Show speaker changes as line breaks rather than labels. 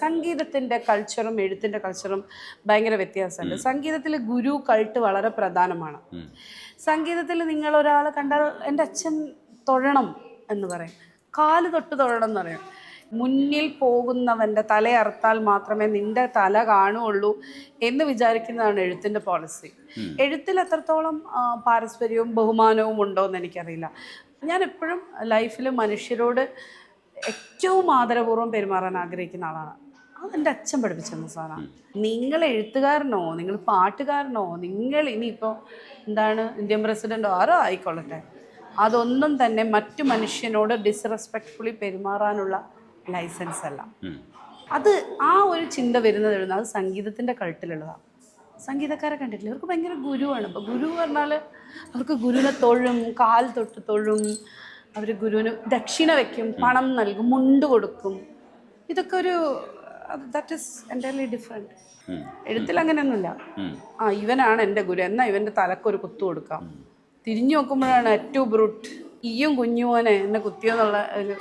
സംഗീതത്തിൻ്റെ കൾച്ചറും എഴുത്തിൻ്റെ കൾച്ചറും ഭയങ്കര വ്യത്യാസമുണ്ട്. സംഗീതത്തിൽ ഗുരു കൾട്ട് വളരെ പ്രധാനമാണ്. സംഗീതത്തിൽ നിങ്ങൾ ഒരാൾ കണ്ടാൽ എൻ്റെ അച്ഛൻ തൊഴണം എന്ന് പറയും, കാല് തൊട്ട് തൊഴണം എന്ന് പറയും. മുന്നിൽ പോകുന്നവൻ്റെ തലയറുത്താൽ മാത്രമേ നിന്റെ തല കാണുകയുള്ളൂ എന്ന് വിചാരിക്കുന്നതാണ് എഴുത്തിൻ്റെ പോളിസി. എഴുത്തിൽ എത്രത്തോളം പാരസ്പര്യവും ബഹുമാനവും ഉണ്ടോ എന്ന് എനിക്കറിയില്ല. ഞാൻ എപ്പോഴും ലൈഫിൽ മനുഷ്യരോട് ഏറ്റവും ആദരപൂർവ്വം പെരുമാറാൻ ആഗ്രഹിക്കുന്ന ആളാണ്. അതെൻ്റെ അച്ഛൻ പഠിപ്പിച്ചെന്ന സാധനമാണ്. നിങ്ങൾ എഴുത്തുകാരനോ നിങ്ങൾ പാട്ടുകാരനോ നിങ്ങൾ ഇനിയിപ്പോൾ എന്താണ് ഇന്ത്യൻ പ്രസിഡൻ്റോ ആരോ ആയിക്കൊള്ളട്ടെ, അതൊന്നും തന്നെ മറ്റു മനുഷ്യനോട് ഡിസ്റെസ്പെക്റ്റ്ഫുള്ളി പെരുമാറാനുള്ള ലൈസൻസ് അല്ല. അത് ആ ഒരു ചിന്ത വരുന്നത് അത് സംഗീതത്തിൻ്റെ കൾട്ടിലുള്ളതാണ്. സംഗീതക്കാരെ കണ്ടിട്ടില്ല, അവർക്ക് ഭയങ്കര ഗുരുവാണ്. അപ്പോൾ ഗുരു പറഞ്ഞാൽ അവർക്ക് ഗുരുവിനെ തൊഴും, കാൽ തൊട്ട് തൊഴും, അവർ ഗുരുവിന് ദക്ഷിണ വയ്ക്കും, പണം നൽകും, മുണ്ട് കൊടുക്കും. ഇതൊക്കെ ഒരു ദാറ്റ് ഈസ് എൻ്റയർലി ഡിഫറെൻറ്റ്. എഴുത്തിൽ അങ്ങനെയൊന്നുമില്ല. ഇവനാണ് എൻ്റെ ഗുരു, എന്നാൽ ഇവൻ്റെ തലക്കൊരു കുത്തു കൊടുക്കാം. തിരിഞ്ഞു നോക്കുമ്പോഴാണ് ഏറ്റവും ബ്രൂട്ട് ഈയും കുഞ്ഞുമോനെ എന്നെ കുത്തിയെന്നുള്ള ഒരു